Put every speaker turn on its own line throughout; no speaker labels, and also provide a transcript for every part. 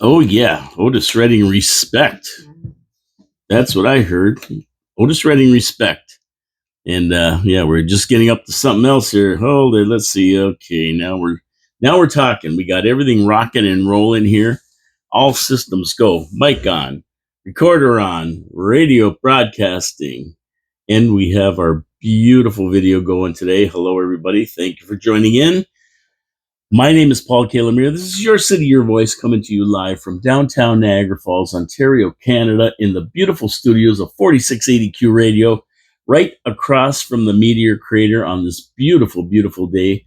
Oh yeah, Otis Redding respect. That's what I heard. Otis Redding respect. And yeah, we're just getting up to something else here. Hold it. Let's see. Okay, now we're talking. We got everything rocking and rolling here. All systems go. Mic on, recorder on, radio broadcasting, and we have our beautiful video going today. Hello, everybody. Thank you for joining in. My name is Paul Calamere. This is Your City, Your Voice, coming to you live from downtown Niagara Falls, Ontario, Canada, in the beautiful studios of 4680Q Radio, right across from the meteor crater on this beautiful, beautiful day.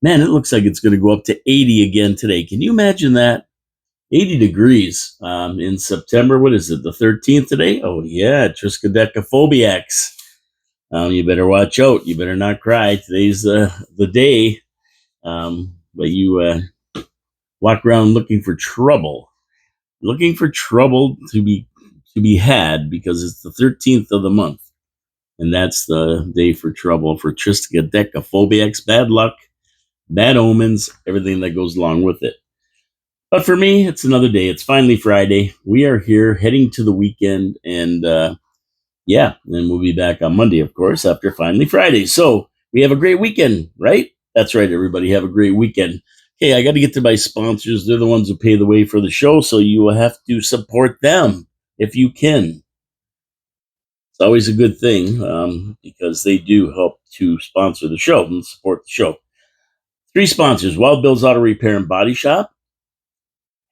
Man, it looks like it's going to go up to 80 again today. Can you imagine that? 80 degrees in September. What is it, the 13th today? Oh, yeah, Triskadekka phobiacs. You better watch out. You better not cry. Today's the day. But you walk around looking for trouble to be had because it's the 13th of the month, and that's the day for trouble for Triskadekka phobiacs, bad luck, bad omens, everything that goes along with it. But for me, it's another day. It's finally Friday. We are here heading to the weekend, and yeah, and we'll be back on Monday, of course, after finally Friday. So we have a great weekend, right? That's right, everybody. Have a great weekend. Okay, I got to get to my sponsors. They're the ones who pay the way for the show, so you will have to support them if you can. It's always a good thing because they do help to sponsor the show and support the show. 3 sponsors: Wild Bill's Auto Repair and Body Shop,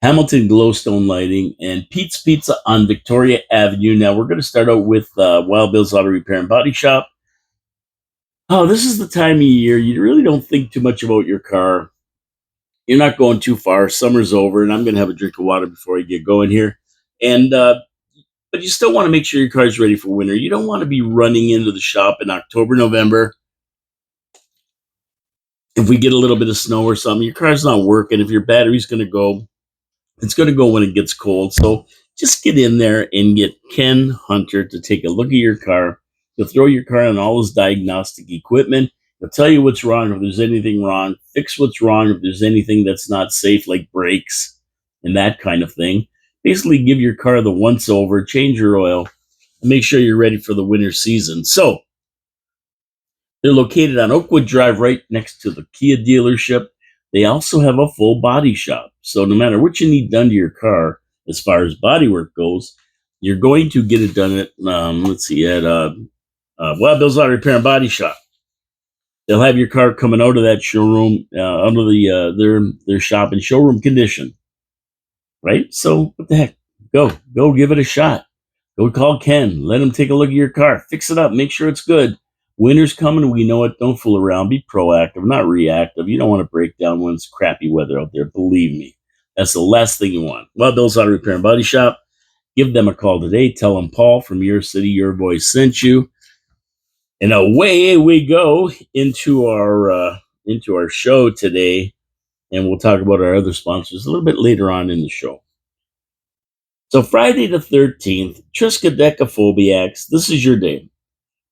Hamilton Glowstone Lighting, and Pete's Pizza on Victoria Avenue. Now, we're going to start out with Wild Bill's Auto Repair and Body Shop. Oh, this is the time of year you really don't think too much about your car. You're not going too far. Summer's over, and I'm going to have a drink of water before I get going here. And but you still want to make sure your car's ready for winter. You don't want to be running into the shop in October, November. If we get a little bit of snow or something, your car's not working. If your battery's going to go, it's going to go when it gets cold. So just get in there and get Ken Hunter to take a look at your car. He'll throw your car on all his diagnostic equipment. He'll tell you what's wrong, if there's anything wrong, fix what's wrong, if there's anything that's not safe, like brakes and that kind of thing. Basically, give your car the once over, change your oil, and make sure you're ready for the winter season. So, they're located on Oakwood Drive, right next to the Kia dealership. They also have a full body shop. So, no matter what you need done to your car, as far as body work goes, you're going to get it done at, Wild Bill's Auto Repair and Body Shop. They'll have your car coming out of that showroom, out of their shop in showroom condition, right? So what the heck? Go give it a shot. Go call Ken. Let him take a look at your car. Fix it up. Make sure it's good. Winter's coming. We know it. Don't fool around. Be proactive, not reactive. You don't want to break down when it's crappy weather out there. Believe me, that's the last thing you want. Well, Bill's Auto Repair and Body Shop. Give them a call today. Tell them Paul from Your City, Your Voice sent you. And away we go into our show today, and we'll talk about our other sponsors a little bit later on in the show. So Friday the 13th, Triskadekka phobiacs, this is your day.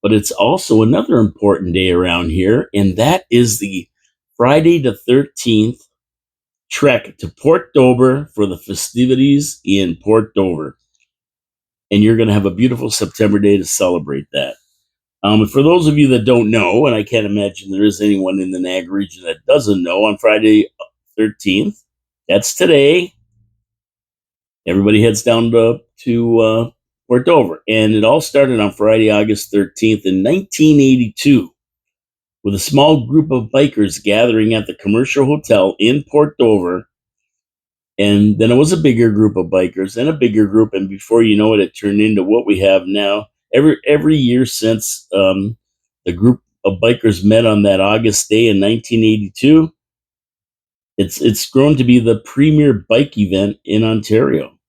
But it's also another important day around here, and that is the Friday the 13th trek to Port Dover for the festivities in Port Dover. And you're going to have a beautiful September day to celebrate that. For those of you that don't know, and I can't imagine there is anyone in the Niagara region that doesn't know, on Friday 13th, that's today, everybody heads down to Port Dover. And it all started on Friday, August 13th in 1982 with a small group of bikers gathering at the Commercial Hotel in Port Dover. And then it was a bigger group of bikers and a bigger group. And before you know it, it turned into what we have now. Every year since the group of bikers met on that August day in 1982, it's grown to be the premier bike event in Ontario,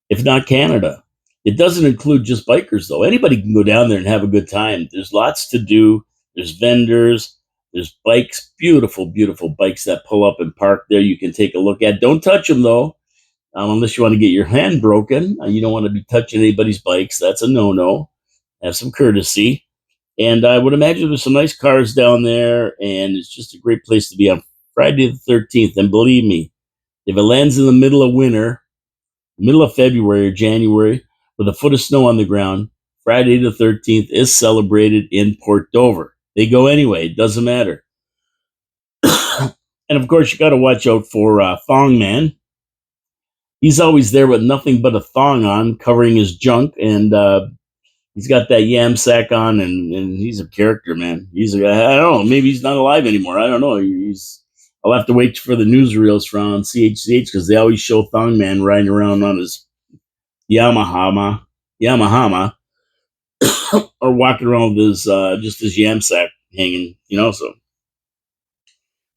if not Canada. It doesn't include just bikers, though. Anybody can go down there and have a good time. There's lots to do. There's vendors. There's bikes, beautiful, beautiful bikes that pull up and park there. You can take a look at. Don't touch them, though, unless you want to get your hand broken. You don't want to be touching anybody's bikes. That's a no-no. Have some courtesy. And I would imagine there's some nice cars down there, and it's just a great place to be on Friday the 13th. And believe me, if it lands in the middle of winter, middle of February or January, with a foot of snow on the ground. Friday the 13th is celebrated in Port Dover. They go anyway, it doesn't matter. And of course, you got to watch out for Thong Man. He's always there with nothing but a thong on, covering his junk, and he's got that yam sack on, and he's a character, man. He's a guy. I don't know. Maybe he's not alive anymore. I don't know. He's. I'll have to wait for the newsreels from CHCH because they always show Thong Man riding around on his Yamahama, or walking around with his just his yam sack hanging. So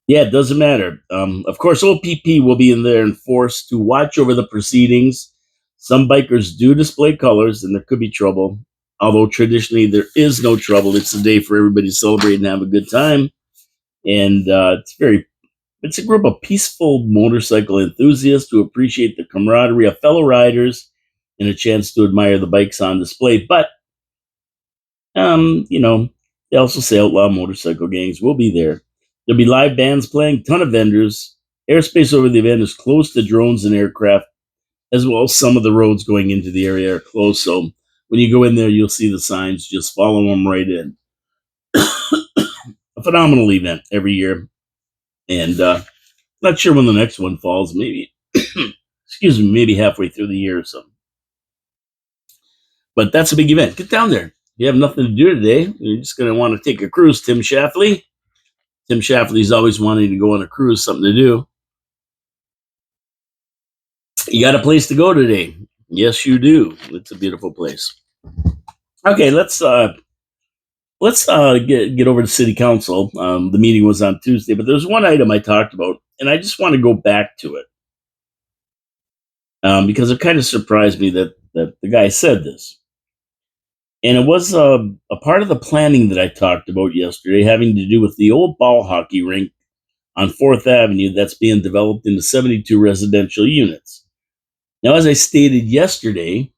yeah, it doesn't matter. Of course, OPP will be in there and forced to watch over the proceedings. Some bikers do display colors, and there could be trouble. Although traditionally there is no trouble, it's a day for everybody to celebrate and have a good time. And it's a group of peaceful motorcycle enthusiasts who appreciate the camaraderie of fellow riders and a chance to admire the bikes on display. But they also say outlaw motorcycle gangs will be there. There'll be live bands playing, ton of vendors. Airspace over the event is close to drones and aircraft, as well as some of the roads going into the area are closed. So when you go in there, you'll see the signs. Just follow them right in. A phenomenal event every year, and not sure when the next one falls. Maybe, excuse me, maybe halfway through the year or something. But that's a big event. Get down there. If you have nothing to do today, you're just going to want to take a cruise. Tim Shafley's always wanting to go on a cruise, something to do. You got a place to go today. Yes, you do. It's a beautiful place. Okay, let's get over to city council. The meeting was on Tuesday, but there's one item I talked about, and I just want to go back to it because it kind of surprised me that the guy said this. And it was a part of the planning that I talked about yesterday, having to do with the old ball hockey rink on 4th Avenue that's being developed into 72 residential units. Now, as I stated yesterday,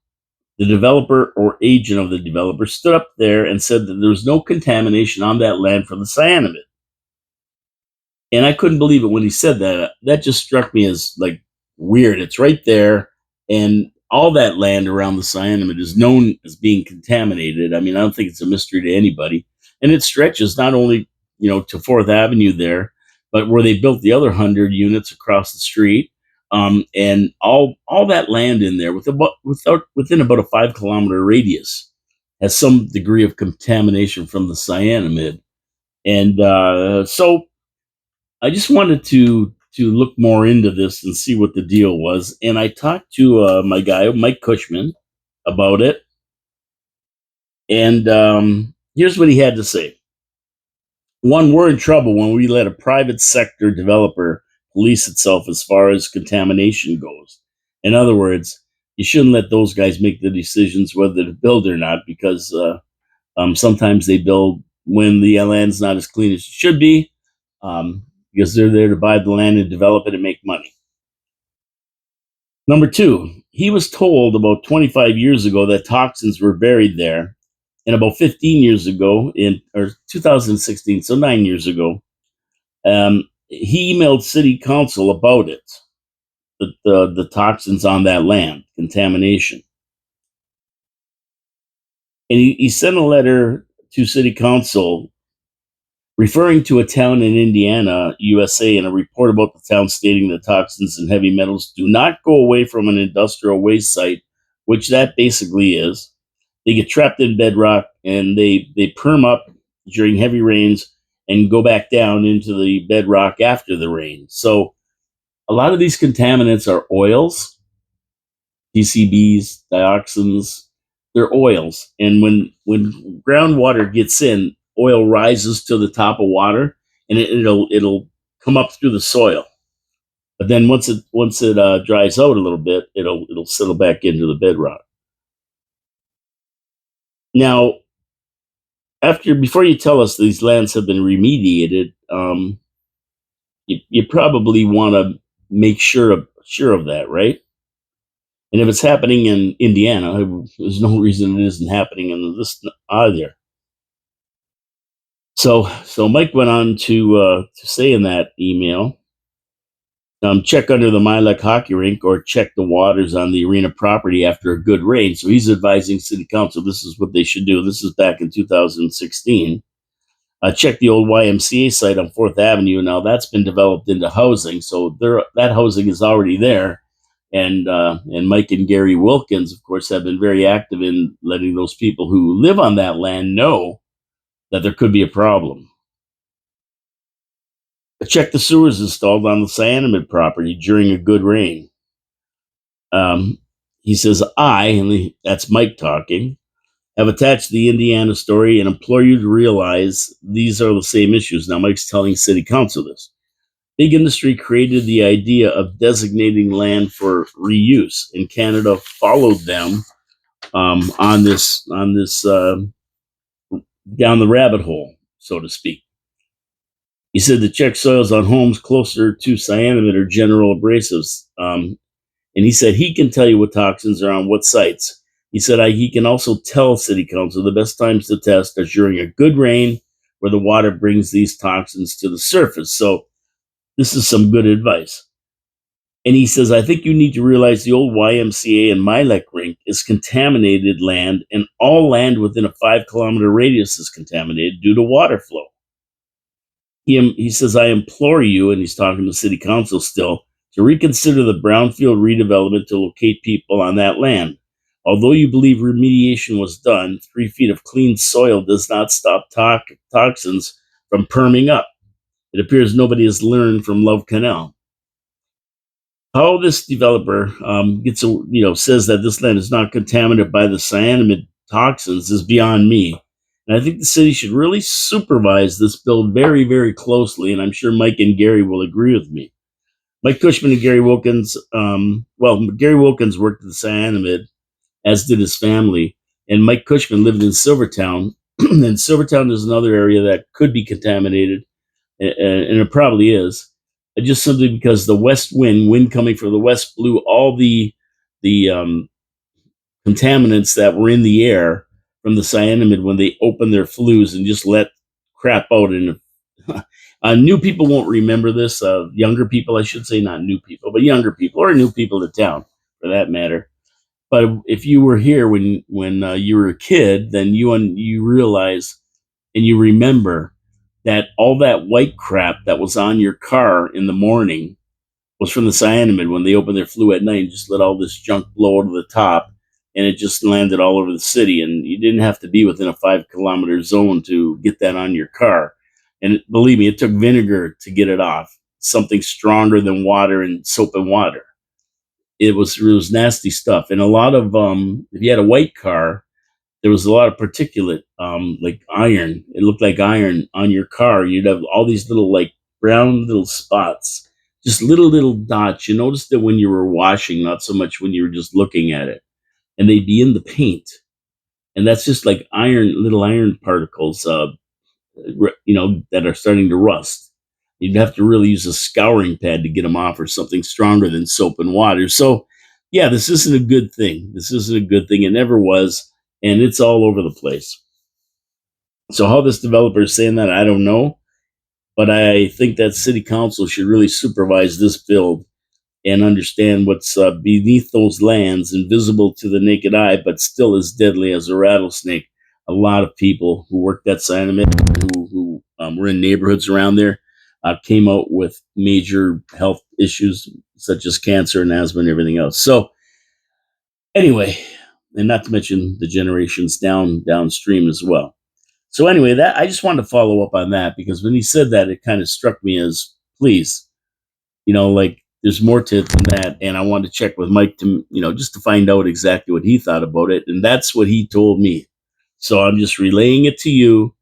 the developer or agent of the developer stood up there and said that there was no contamination on that land from the cyanamide. And I couldn't believe it when he said that. That just struck me as like weird. It's right there, and all that land around the cyanamide is known as being contaminated. I mean, I don't think it's a mystery to anybody. And it stretches not only to 4th Avenue there, but where they built the other 100 units across the street, and all that land in there within about a 5 kilometer radius has some degree of contamination from the cyanamide. And so I just wanted to look more into this and see what the deal was. And I talked to my guy, Mike Cushman, about it. And here's what he had to say. One, we're in trouble when we let a private sector developer police itself as far as contamination goes. In other words, you shouldn't let those guys make the decisions whether to build or not, because sometimes they build when the land's not as clean as it should be, because they're there to buy the land and develop it and make money. Number two, he was told about 25 years ago that toxins were buried there. And about 15 years ago, or 2016, so 9 years ago, he emailed city council about it, the toxins on that land, contamination. And he sent a letter to city council referring to a town in Indiana, USA, in a report about the town stating that toxins and heavy metals do not go away from an industrial waste site, which that basically is. They get trapped in bedrock and they perm up during heavy rains and go back down into the bedrock after the rain. So a lot of these contaminants are oils, PCBs, dioxins. They're oils, and when groundwater gets in, oil rises to the top of water, and it'll come up through the soil. But then once it dries out a little bit, it'll settle back into the bedrock. Now, before you tell us these lands have been remediated, you probably want to make sure of that, right? And if it's happening in Indiana, there's no reason it isn't happening in this either. So Mike went on to say in that email Check under the Milek hockey rink or check the waters on the arena property after a good rain. So he's advising city council this is what they should do. This is back in 2016. Check the old YMCA site on 4th Avenue. Now that's been developed into housing, so that housing is already there. And Mike and Gary Wilkins, of course, have been very active in letting those people who live on that land know that there could be a problem. Check the sewers installed on the Cyanamid property during a good rain. Um, he says, that's Mike talking, have attached the Indiana story and implore you to realize these are the same issues. Now, Mike's telling city council this. Big industry created the idea of designating land for reuse, and Canada followed them on this down the rabbit hole, so to speak. He said the check soils on homes closer to cyanamid or general abrasives. And he said he can tell you what toxins are on what sites. He said he can also tell city council the best times to test are during a good rain where the water brings these toxins to the surface. So this is some good advice. And he says, I think you need to realize the old YMCA and Milek rink is contaminated land, and all land within a 5-kilometer radius is contaminated due to water flow. He says, I implore you, and he's talking to city council still, to reconsider the brownfield redevelopment to locate people on that land. Although you believe remediation was done, 3 feet of clean soil does not stop toxins from perming up. It appears nobody has learned from Love Canal. How this developer says that this land is not contaminated by the cyanamid toxins is beyond me. And I think the city should really supervise this bill very, very closely. And I'm sure Mike and Gary will agree with me. Mike Cushman and Gary Wilkins, Gary Wilkins worked at the cyanamid, as did his family. And Mike Cushman lived in Silvertown. And Silvertown is another area that could be contaminated, and it probably is. Just simply because the west wind coming from the west, blew all the contaminants that were in the air from the cyanamid when they opened their flues and just let crap out. And new people won't remember this. Younger people, I should say, not new people, but younger people or new people to town, for that matter. But if you were here when you were a kid, then you realize and you remember that all that white crap that was on your car in the morning was from the cyanamid when they opened their flue at night and just let all this junk blow out of the top, and it just landed all over the city. And you didn't have to be within a 5-kilometer zone to get that on your car. And believe me, it took vinegar to get it off, something stronger than water and soap and water. It was nasty stuff. And a lot of if you had a white car, there was a lot of particulate, like iron. It looked like iron on your car. You'd have all these little, like, brown little spots, just little dots. You noticed it when you were washing, not so much when you were just looking at it. And they'd be in the paint. And that's just like little iron particles, that are starting to rust. You'd have to really use a scouring pad to get them off, or something stronger than soap and water. So, yeah, this isn't a good thing. This isn't a good thing. It never was. And it's all over the place. So how this developer is saying that, I don't know. But I think that city council should really supervise this build and understand what's beneath those lands, invisible to the naked eye, but still as deadly as a rattlesnake. A lot of people who worked at Cyanamid, who were in neighborhoods around there, came out with major health issues such as cancer and asthma and everything else. So anyway, and not to mention the generations downstream as well. So anyway, that I just wanted to follow up on that, because when he said that, it kind of struck me as, please, like, there's more to it than that. And I wanted to check with Mike to, just to find out exactly what he thought about it. And that's what he told me. So I'm just relaying it to you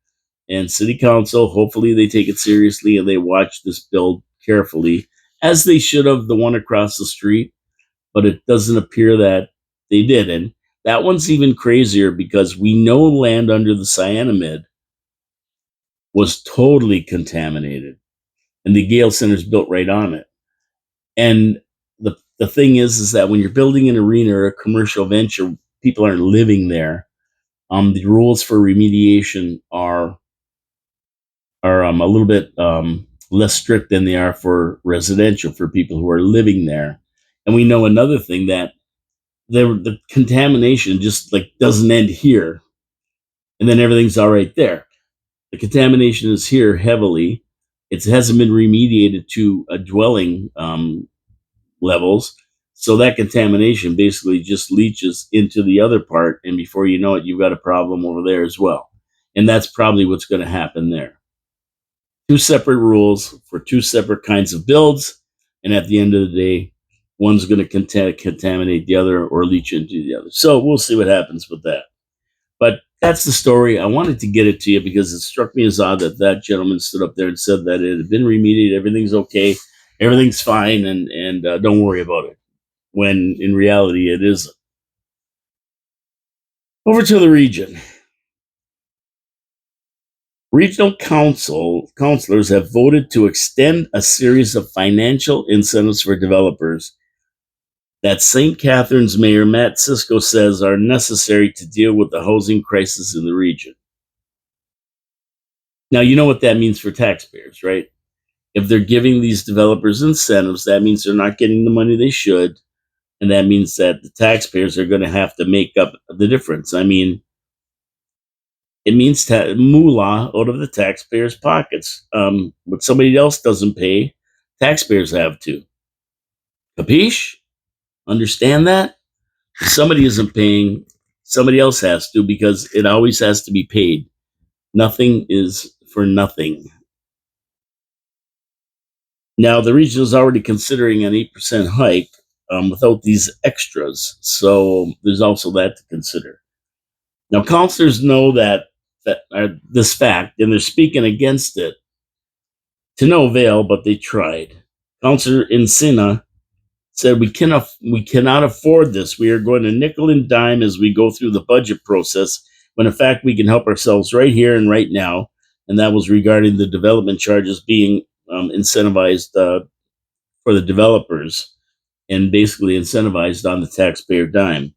and city council. Hopefully they take it seriously and they watch this bill carefully, as they should have the one across the street. But it doesn't appear that they did. And that one's even crazier, because we know land under the cyanamid was totally contaminated, and the Gale Center's built right on it. And the thing is that when you're building an arena or a commercial venture, people aren't living there. The rules for remediation are a little bit less strict than they are for residential, for people who are living there. And we know another thing, that the contamination just like doesn't end here and then everything's all right there. The contamination is here heavily. It hasn't been remediated to a dwelling levels. So that contamination basically just leaches into the other part. And before you know it, you've got a problem over there as well. And that's probably what's going to happen there. Two separate rules for two separate kinds of builds. And at the end of the day, one's going to contaminate the other or leach into the other. So we'll see what happens with that. But that's the story. I wanted to get it to you because it struck me as odd that that gentleman stood up there and said that it had been remediated, everything's okay, everything's fine, and don't worry about it, when in reality it isn't. Over to the region. Regional councilors have voted to extend a series of financial incentives for developers that St. Catharines Mayor Matt Cisco says are necessary to deal with the housing crisis in the region. Now, you know what that means for taxpayers, right? If they're giving these developers incentives, that means they're not getting the money they should. And that means that the taxpayers are going to have to make up the difference. I mean, it means moolah out of the taxpayers' pockets. What somebody else doesn't pay, taxpayers have to. Capiche? Understand that? If somebody isn't paying, somebody else has to, because it always has to be paid. Nothing is for nothing. Now, the region is already considering an 8% hike without these extras. So there's also that to consider. Now, councilors know that this fact, and they're speaking against it to no avail, but they tried. Councilor Encina said, we cannot afford this. We are going to nickel and dime as we go through the budget process, when in fact we can help ourselves right here and right now. And that was regarding the development charges being incentivized for the developers, and basically incentivized on the taxpayer dime.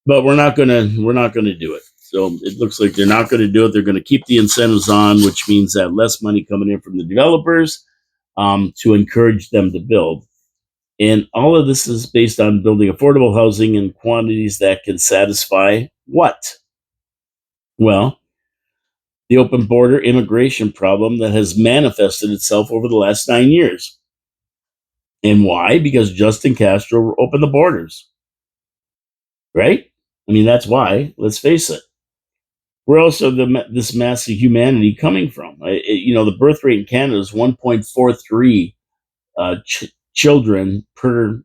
But we're not gonna do it. So it looks like they're not going to do it. They're going to keep the incentives on, which means that less money coming in from the developers to encourage them to build. And all of this is based on building affordable housing in quantities that can satisfy what? Well, the open border immigration problem that has manifested itself over the last 9 years. And why? Because Justin Castro opened the borders, right? I mean, that's why. Let's face it. Where else are this massive humanity coming from? The birth rate in Canada is 1.43 children per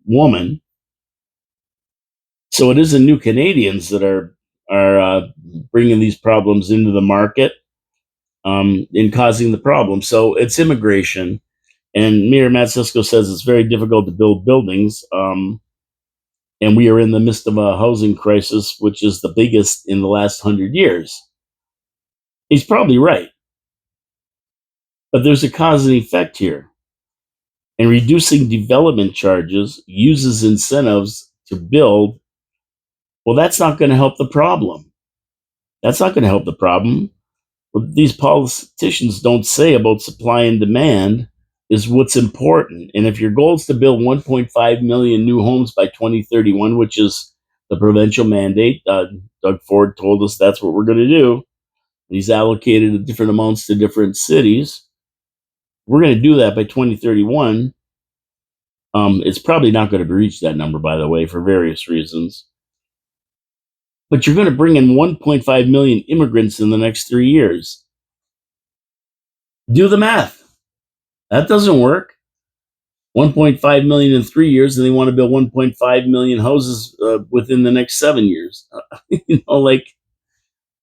woman. So it isn't new Canadians that are bringing these problems into the market and causing the problem. So it's immigration. And Mayor Matt Cisco says it's very difficult to build buildings. And we are in the midst of a housing crisis, which is the biggest in the last 100 years. He's probably right. But there's a cause and effect here. And reducing development charges uses incentives to build. Well, that's not going to help the problem. That's not going to help the problem. What these politicians don't say about supply and demand is what's important. And if your goal is to build 1.5 million new homes by 2031, which is the provincial mandate, Doug Ford told us that's what we're going to do. He's allocated different amounts to different cities. We're going to do that by 2031. It's probably not going to reach that number, by the way, for various reasons. But you're going to bring in 1.5 million immigrants in the next 3 years. Do the math. That doesn't work. 1.5 million in 3 years, and they want to build 1.5 million houses within the next 7 years. Like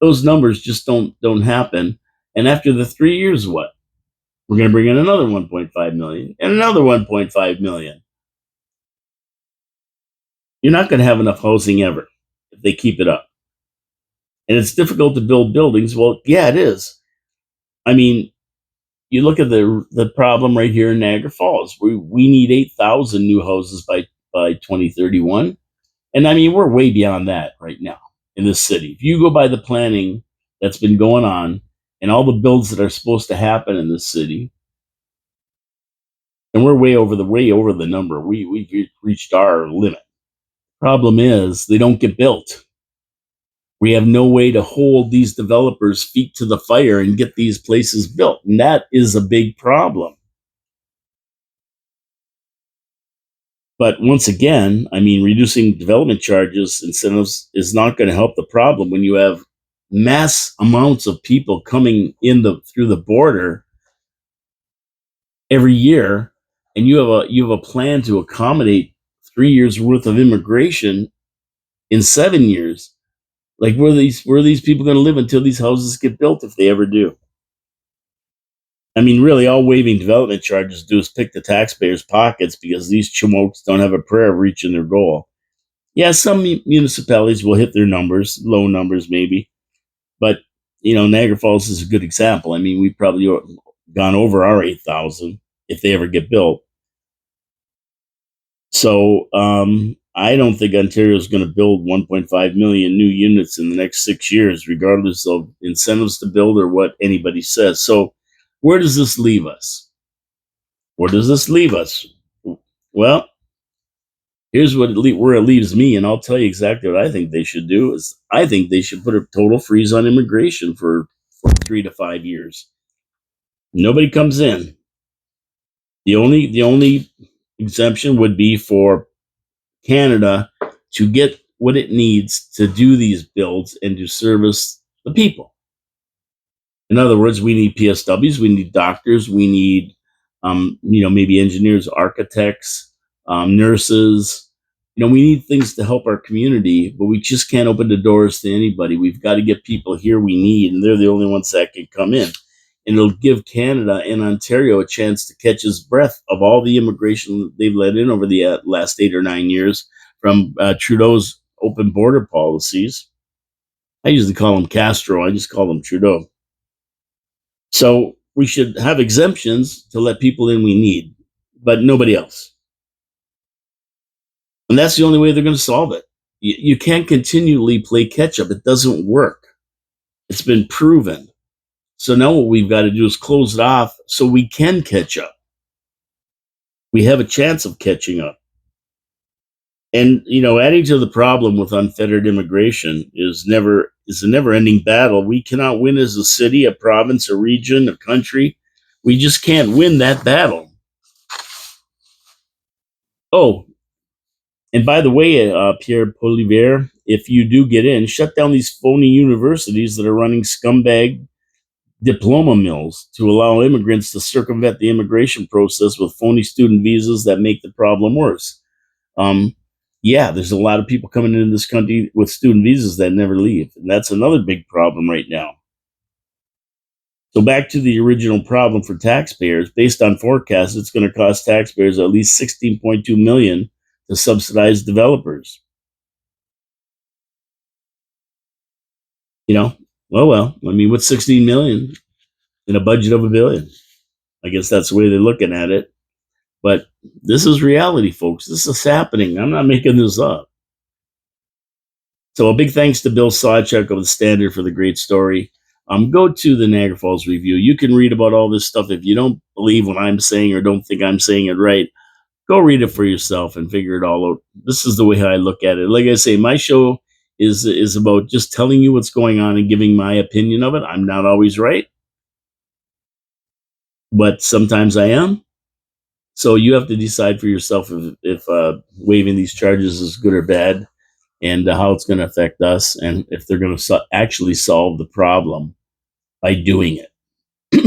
those numbers just don't happen. And after the 3 years, what? We're going to bring in another 1.5 million and another 1.5 million. You're not going to have enough housing ever if they keep it up. And it's difficult to build buildings. Well, yeah, it is. I mean, you look at the problem right here in Niagara Falls. We need 8,000 new houses by 2031. And I mean, we're way beyond that right now in this city. If you go by the planning that's been going on, and all the builds that are supposed to happen in the city, and we're way over the number. We've reached our limit. Problem is, they don't get built. We have no way to hold these developers' feet to the fire and get these places built, and that is a big problem. But once again, I mean, reducing development charges incentives is not going to help the problem when you have mass amounts of people coming through the border every year, and you have a plan to accommodate 3 years worth of immigration in 7 years. Like, where are these people going to live until these houses get built, if they ever do? I mean, really, all waiving development charges do is pick the taxpayers' pockets, because these chumokes don't have a prayer of reaching their goal. Yeah, some municipalities will hit their numbers, low numbers maybe, but Niagara Falls is a good example. I mean, we've probably gone over our 8,000 if they ever get built. So I don't think Ontario is going to build 1.5 million new units in the next 6 years, regardless of incentives to build or what anybody says. So where does this leave us? Where does this leave us? Well, here's where it leaves me, and I'll tell you exactly what I think they should do. Is I think they should put a total freeze on immigration for 3 to 5 years. Nobody comes in. The only exemption would be for Canada to get what it needs to do these builds and to service the people. In other words, we need PSWs, we need doctors, we need, maybe engineers, architects, nurses. We need things to help our community, but we just can't open the doors to anybody. We've got to get people here we need, and they're the only ones that can come in. And it'll give Canada and Ontario a chance to catch his breath of all the immigration they've let in over the last 8 or 9 years from Trudeau's open border policies. I usually call him Castro. I just call him Trudeau. So we should have exemptions to let people in we need, but nobody else. And that's the only way they're going to solve it. You can't continually play catch up. It doesn't work. It's been proven. So now what we've got to do is close it off so we can catch up. We have a chance of catching up. And adding to the problem with unfettered immigration is a never-ending battle. We cannot win as a city, a province, a region, a country. We just can't win that battle. Oh, and by the way, Pierre Polivier, if you do get in, shut down these phony universities that are running scumbag diploma mills to allow immigrants to circumvent the immigration process with phony student visas that make the problem worse. Yeah, there's a lot of people coming into this country with student visas that never leave, and that's another big problem right now. So back to the original problem for taxpayers. Based on forecasts, it's going to cost taxpayers at least $16.2 million to subsidize developers. Well, I mean, what's 16 million in a budget of $1 billion? I guess that's the way they're looking at it. But this is reality, folks. This is happening. I'm not making this up. So a big thanks to Bill Sawchuk of the Standard for the great story. Go to the Niagara Falls Review. You can read about all this stuff. If you don't believe what I'm saying or don't think I'm saying it right, go read it for yourself and figure it all out. This is the way I look at it. Like I say, my show is about just telling you what's going on and giving my opinion of it. I'm not always right, but sometimes I am. So you have to decide for yourself if waiving these charges is good or bad, and how it's going to affect us, and if they're going to actually solve the problem by doing it.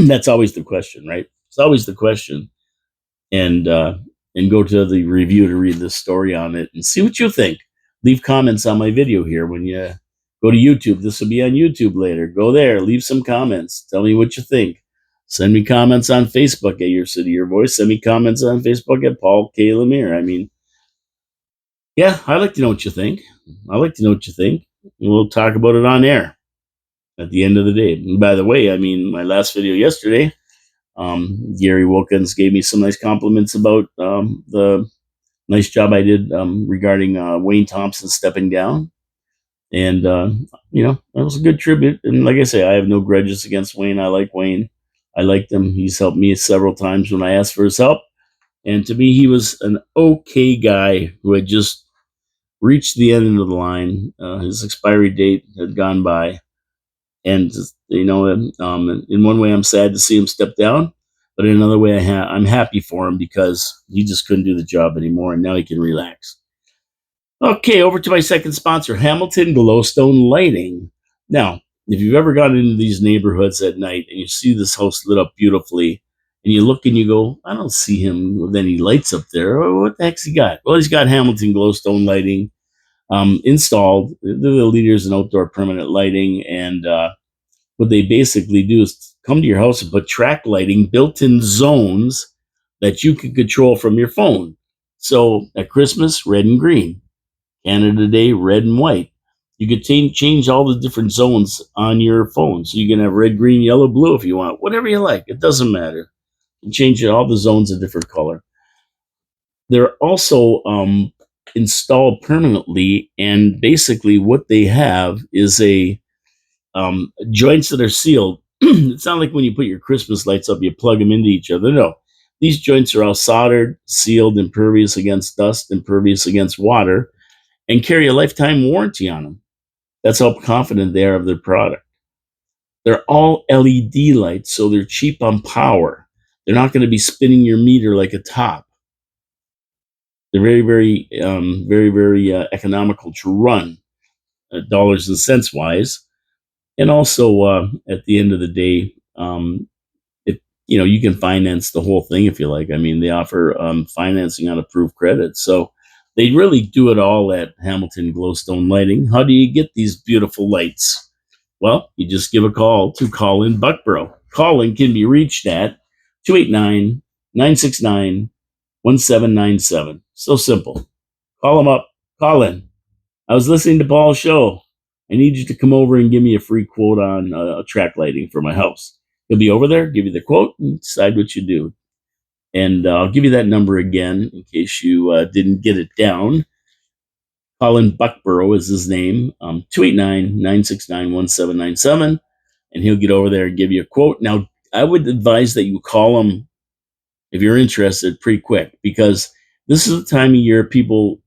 That's always the question, right? It's always the question. And go to the review to read this story on it and see what you think. Leave comments on my video here when you go to YouTube. This will be on YouTube later. Go there, leave some comments. Tell me what you think. Send me comments on Facebook at Your City, Your Voice. Send me comments on Facebook at Paul K. Lemire. I mean, yeah, I'd like to know what you think. I'd like to know what you think. And we'll talk about it on air at the end of the day. And by the way, I mean, my last video yesterday, Gary Wilkins gave me some nice compliments about the nice job I did regarding Wayne Thompson stepping down. And that was a good tribute. And like I say, I have no grudges against Wayne. I like Wayne. I liked him. He's helped me several times when I asked for his help. And to me, he was an okay guy who had just reached the end of the line. His expiry date had gone by, and in one way, I'm sad to see him step down, but in another way, I'm happy for him because he just couldn't do the job anymore, and now he can relax. Okay, over to my second sponsor, Hamilton Glowstone Lighting. Now, if you've ever gone into these neighborhoods at night and you see this house lit up beautifully, and you look and you go, I don't see him with any lights up there. What the heck's he got? Well, he's got Hamilton Glowstone Lighting installed. They're the leaders in outdoor permanent lighting, and what they basically do is come to your house and put track lighting, built-in zones that you can control from your phone. So at Christmas, red and green. Canada Day, red and white. You could change all the different zones on your phone. So you can have red, green, yellow, blue if you want. Whatever you like. It doesn't matter. You change all the zones a different color. They're also installed permanently, and basically what they have is a joints that are sealed. It's not like when you put your Christmas lights up, you plug them into each other. No, these joints are all soldered, sealed, impervious against dust, impervious against water, and carry a lifetime warranty on them. That's how confident they are of their product. They're all LED lights, so they're cheap on power. They're not going to be spinning your meter like a top. They're very economical to run, dollars and cents wise. And also, at the end of the day, if you can finance the whole thing if you like. I mean, they offer financing on approved credit, so they really do it all at Hamilton Glowstone Lighting. How do you get these beautiful lights? Well, you just give a call to Colin Buckborough. Colin can be reached at 289-969-1797. So simple. Call him up. Colin, I was listening to Paul's show. I need you to come over and give me a free quote on track lighting for my house. He'll be over there, give you the quote, and decide what you do. And I'll give you that number again in case you didn't get it down. Colin Buckborough is his name, 289-969-1797. And he'll get over there and give you a quote. Now, I would advise that you call him if you're interested pretty quick, because this is the time of year people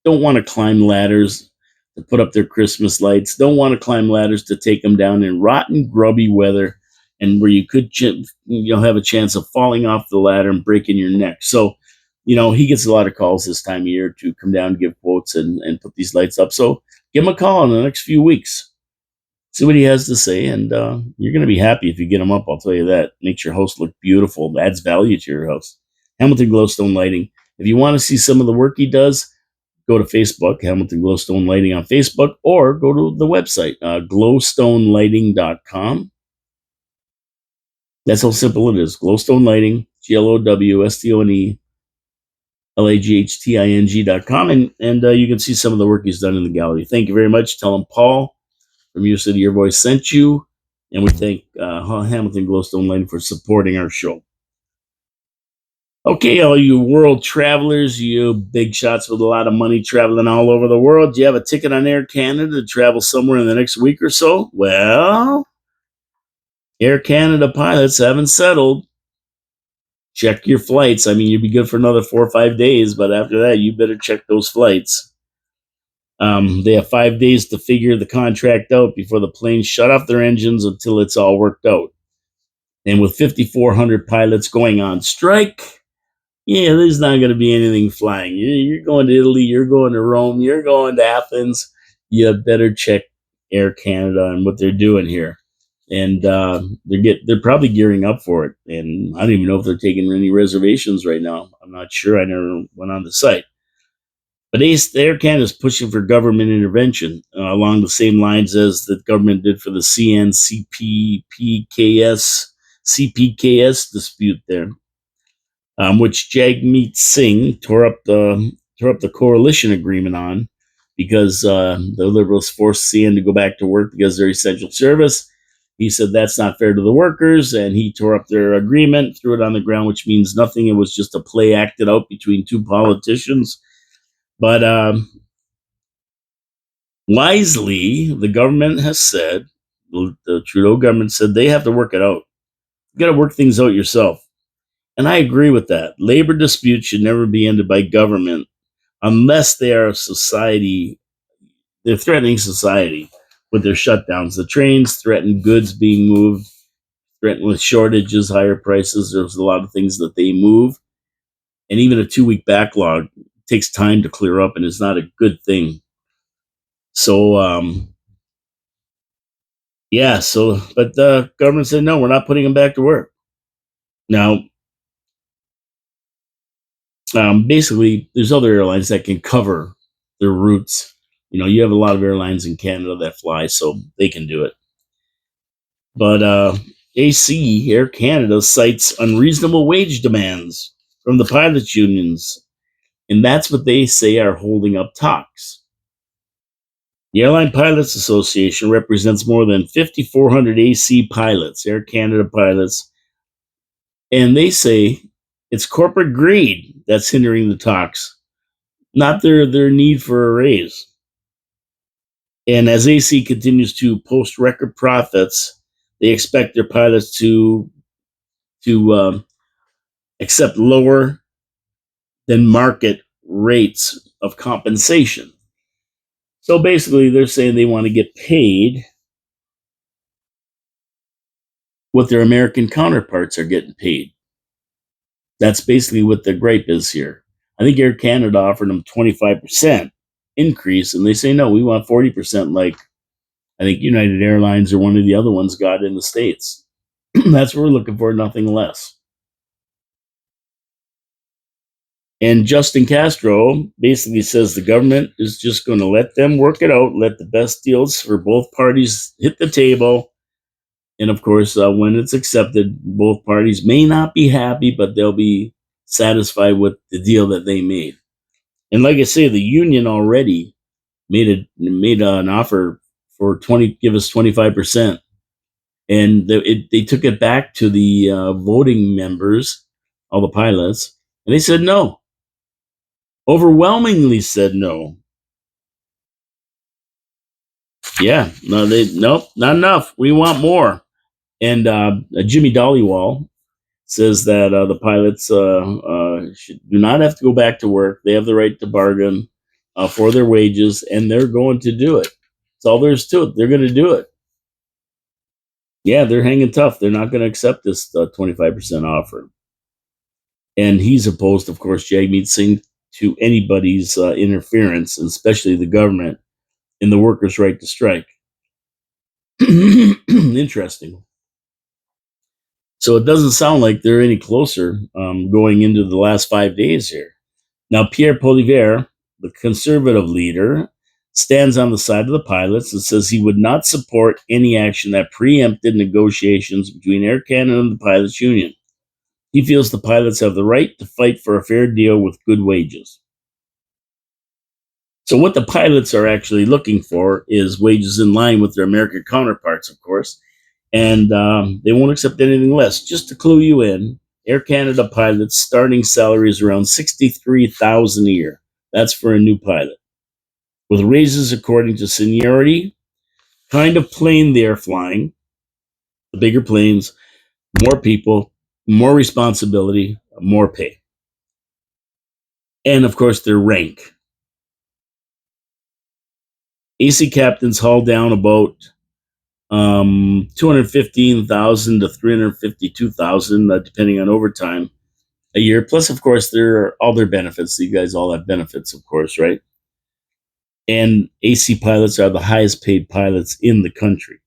don't want to climb ladders to put up their Christmas lights, don't want to climb ladders to take them down in rotten, grubby weather, and where you could have a chance of falling off the ladder and breaking your neck. So, he gets a lot of calls this time of year to come down and give quotes and put these lights up. So give him a call in the next few weeks. See what he has to say, and you're going to be happy if you get him up, I'll tell you that. Makes your house look beautiful, adds value to your house. Hamilton Glowstone Lighting. If you want to see some of the work he does, go to Facebook, Hamilton Glowstone Lighting on Facebook, or go to the website, glowstonelighting.com. That's how simple it is. Glowstone Lighting, glowstonelagting.com, and you can see some of the work he's done in the gallery. Thank you very much. Tell him Paul from Your City, Your Voice sent you, and we thank Hamilton Glowstone Lighting for supporting our show. Okay, all you world travelers, you big shots with a lot of money traveling all over the world, do you have a ticket on Air Canada to travel somewhere in the next week or so? Well, Air Canada pilots haven't settled. Check your flights. I mean, you'd be good for another 4 or 5 days, but after that, you better check those flights. They have 5 days to figure the contract out before the planes shut off their engines until it's all worked out. And with 5,400 pilots going on strike, there's not going to be anything flying. You're going to Italy, you're going to Rome, you're going to Athens. You better check Air Canada and what they're doing here. And they're probably gearing up for it. And I don't even know if they're taking any reservations right now. I'm not sure. I never went on the site. But Air Canada is pushing for government intervention along the same lines as the government did for the CPKS dispute there, which Jagmeet Singh tore up the coalition agreement on because the Liberals forced CN to go back to work because they're essential service. He said that's not fair to the workers, and he tore up their agreement, threw it on the ground, which means nothing. It was just a play acted out between two politicians. But Wisely, the government has said, the Trudeau government said they have to work it out. You got to work things out yourself. And I agree with that. Labor disputes should never be ended by government unless they are society, they're threatening society with their shutdowns. The trains threaten goods being moved, threaten with shortages, higher prices. There's a lot of things that they move. And even a 2 week backlog takes time to clear up and is not a good thing. So, yeah, but the government said, no, we're not putting them back to work. Now, basically, there's other airlines that can cover their routes. You have a lot of airlines in Canada that fly, so they can do it. But AC, Air Canada, cites unreasonable wage demands from the pilots' unions, and that's what they say are holding up talks. The Airline Pilots Association represents more than 5,400 AC pilots, Air Canada pilots, and they say it's corporate greed that's hindering the talks, not their need for a raise. And as AC continues to post record profits, they expect their pilots to accept lower than market rates of compensation. So basically, they're saying they want to get paid what their American counterparts are getting paid. That's basically what the gripe is here. I think Air Canada offered them 25% increase, and they say, no, we want 40%, like I think United Airlines or one of the other ones got in the States. That's what we're looking for, nothing less. And Justin Castro basically says the government is just going to let them work it out, let the best deals for both parties hit the table. And of course, when it's accepted, both parties may not be happy, but they'll be satisfied with the deal that they made. And like I say, the union already made an offer for give us 25%, and they took it back to the voting members, all the pilots, and they said no. Overwhelmingly said no. Yeah, no, nope, not enough. We want more. And Jimmy Dollywall says that the pilots do not have to go back to work. They have the right to bargain for their wages, and they're going to do it. That's all there is to it. They're going to do it. Yeah, they're hanging tough. They're not going to accept this 25% offer. And he's opposed, of course, Jagmeet Singh, to anybody's interference, and especially the government, in the workers' right to strike. Interesting. So it doesn't sound like they're any closer going into the last 5 days here. Now, Pierre Poilievre, the conservative leader, stands on the side of the pilots and says he would not support any action that preempted negotiations between Air Canada and the pilots' union. He feels the pilots have the right to fight for a fair deal with good wages. So what the pilots are actually looking for is wages in line with their American counterparts, of course, and they won't accept anything less. Just to clue you in, Air Canada pilots' starting salary is around $63,000 a year. That's for a new pilot, with raises according to seniority, kind of plane they're flying, the bigger planes, more people, more responsibility, more pay, and of course their rank. AC captains haul down about 215,000 to 352,000, depending on overtime a year. Plus, of course, there are all their benefits. You guys all have benefits, of course, right? And AC pilots are the highest paid pilots in the country.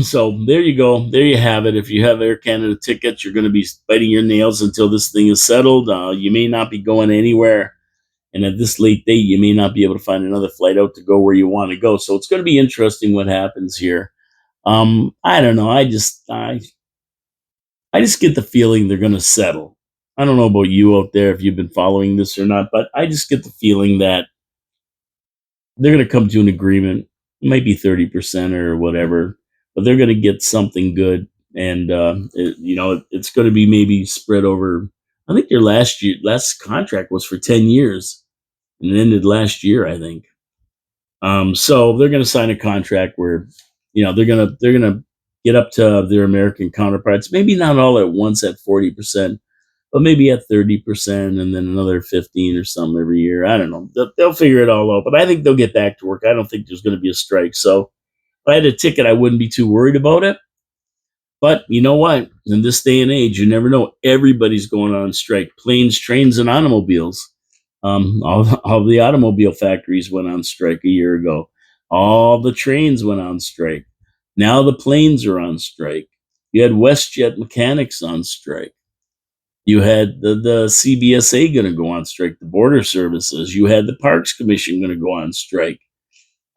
So there you go. There you have it. If you have Air Canada tickets, you're going to be biting your nails until this thing is settled. You may not be going anywhere. And at this late date, you may not be able to find another flight out to go where you want to go. So it's going to be interesting what happens here. I don't know. I just get the feeling they're going to settle. I don't know about you out there if you've been following this or not, but I just get the feeling that they're going to come to an agreement. It might be 30% or whatever, but they're going to get something good. And, it's going to be maybe spread over I think their last contract was for 10 years, and it ended last year, I think. So they're going to sign a contract where, they're gonna get up to their American counterparts. Maybe not all at once at 40%, but maybe at 30%, and then another 15 or something every year. I don't know. They'll figure it all out, but I think they'll get back to work. I don't think there's going to be a strike. So if I had a ticket, I wouldn't be too worried about it. But you know what? In this day and age, you never know. Everybody's going on strike. Planes, trains, and automobiles. All the automobile factories went on strike a year ago. All the trains went on strike. Now the planes are on strike. You had WestJet mechanics on strike. You had the CBSA going to go on strike, the border services. You had the Parks Commission going to go on strike.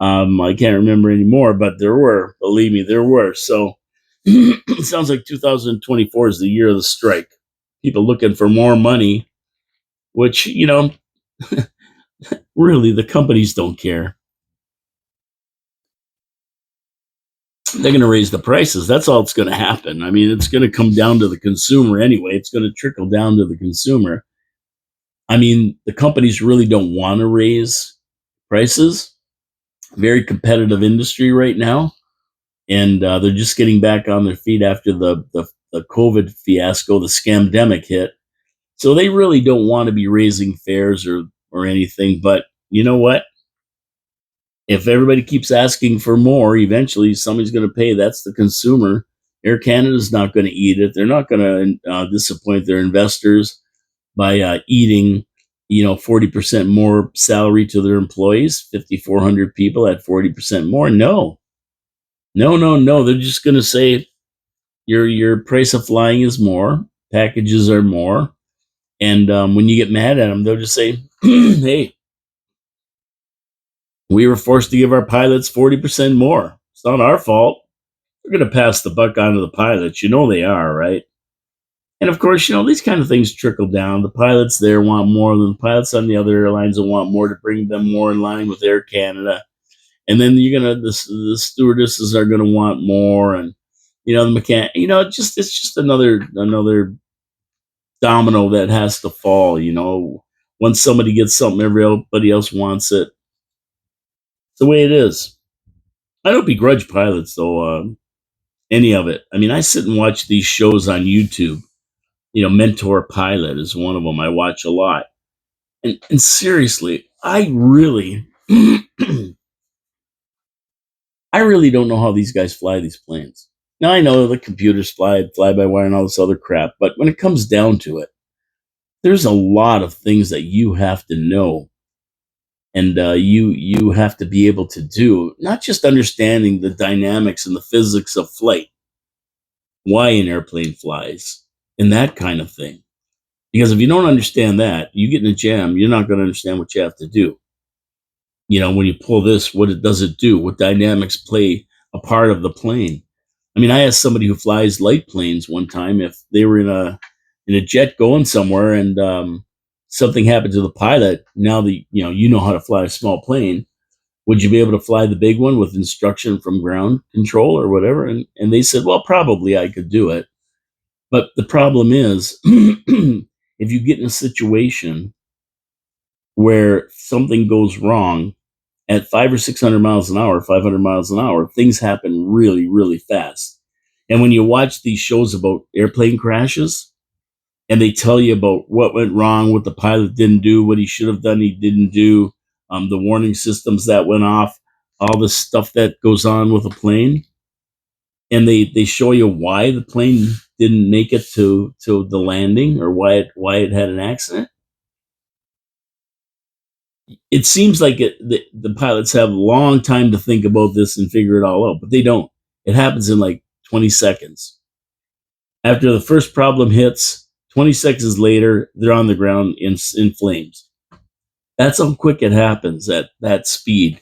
I can't remember anymore, but there were. Believe me, there were. So it sounds like 2024 is the year of the strike. People looking for more money, which, really the companies don't care. They're going to raise the prices. That's all that's going to happen. I mean, it's going to come down to the consumer anyway. It's going to trickle down to the consumer. I mean, the companies really don't want to raise prices. Very competitive industry right now, and they're just getting back on their feet after the COVID fiasco, the scamdemic hit. So they really don't want to be raising fares or anything. But you know what? If everybody keeps asking for more, eventually somebody's going to pay. That's the consumer. Air Canada's not going to eat it. They're not going to disappoint their investors by eating, 40% more salary to their employees, 5,400 people at 40% more. No, no, no, no. They're just going to say your price of flying is more, packages are more, and when you get mad at them, they'll just say, "Hey, we were forced to give our pilots 40% more. It's not our fault. We're going to pass the buck on to the pilots. You know they are, right?" And of course, these kind of things trickle down. The pilots there want more than the pilots on the other airlines will want more to bring them more in line with Air Canada. And then the stewardesses are gonna want more, and the mechanic. It's just another domino that has to fall. Once somebody gets something, everybody else wants it. It's the way it is. I don't begrudge pilots though. Any of it. I mean, I sit and watch these shows on YouTube. Mentor Pilot is one of them I watch a lot. And seriously, I really, I really don't know how these guys fly these planes. Now I know the computers fly by wire, and all this other crap, but when it comes down to it, there's a lot of things that you have to know, and you have to be able to do. Not just understanding the dynamics and the physics of flight, why an airplane flies, and that kind of thing. Because if you don't understand that, you get in a jam. You're not going to understand what you have to do. When you pull this, does it do? What dynamics play a part of the plane? I mean, I asked somebody who flies light planes one time if they were in a jet going somewhere, and something happened to the pilot. Now that you know how to fly a small plane, would you be able to fly the big one with instruction from ground control or whatever? And they said, well, probably I could do it. But the problem is, if you get in a situation where something goes wrong at 500 or 600 miles an hour, 500 miles an hour, things happen really, really fast. And when you watch these shows about airplane crashes, and they tell you about what went wrong, what the pilot didn't do, what he should have done, he didn't do, the warning systems that went off, all the stuff that goes on with a plane, and they show you why the plane didn't make it to the landing, or why it had an accident. It seems like the pilots have a long time to think about this and figure it all out, but they don't. It happens in like 20 seconds. After the first problem hits, 20 seconds later, they're on the ground in flames. That's how quick it happens at that speed,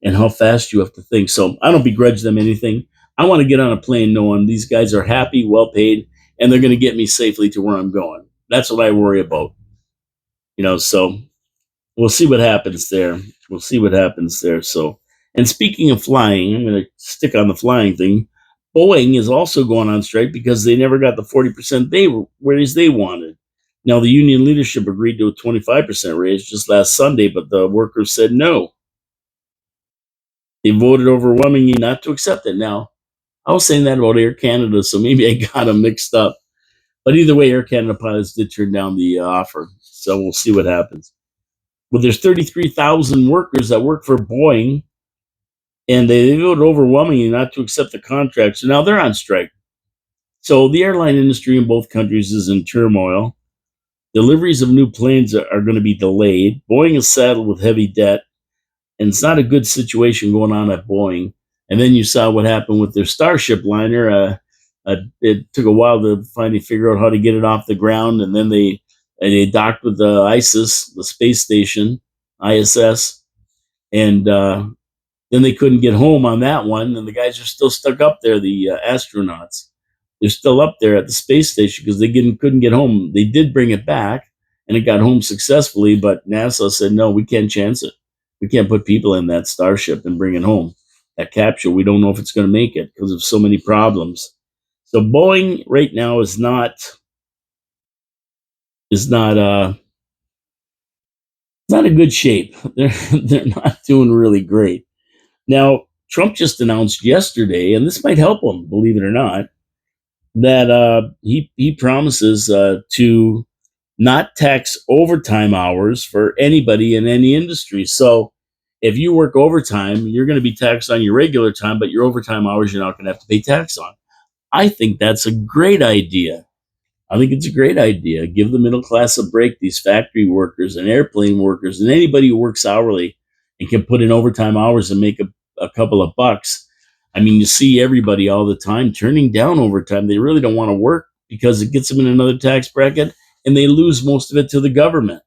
and how fast you have to think. So I don't begrudge them anything. I want to get on a plane knowing these guys are happy, well paid, and they're going to get me safely to where I'm going. That's what I worry about. So we'll see what happens there. We'll see what happens there. So, and speaking of flying, I'm going to stick on the flying thing. Boeing is also going on strike because they never got the 40% they wanted. Now, the union leadership agreed to a 25% raise just last Sunday, but the workers said no. They voted overwhelmingly not to accept it. Now, I was saying that about Air Canada, so maybe I got them mixed up. But either way, Air Canada pilots did turn down the offer, so we'll see what happens. Well, there's 33,000 workers that work for Boeing, and they voted overwhelmingly not to accept the contract. So now they're on strike. So the airline industry in both countries is in turmoil. Deliveries of new planes are going to be delayed. Boeing is saddled with heavy debt, and it's not a good situation going on at Boeing. And then you saw what happened with their Starship liner. It took a while to finally figure out how to get it off the ground, and then they docked with the ISIS, the space station, ISS, and then they couldn't get home on that one, and the guys are still stuck up there. The astronauts, they're still up there at the space station because couldn't get home. They did bring it back, and it got home successfully, but NASA said no, we can't chance it. We can't put people in that Starship and bring it home. That capsule, we don't know if it's going to make it because of so many problems. So Boeing right now is not a good shape. They're not doing really great. Now, Trump just announced yesterday, and this might help him, believe it or not, that he promises to not tax overtime hours for anybody in any industry. So if you work overtime, you're going to be taxed on your regular time, but your overtime hours you're not going to have to pay tax on. I think that's a great idea. I think it's a great idea. Give the middle class a break, these factory workers and airplane workers and anybody who works hourly and can put in overtime hours and make a couple of bucks. I mean, you see everybody all the time turning down overtime. They really don't want to work because it gets them in another tax bracket and they lose most of it to the government.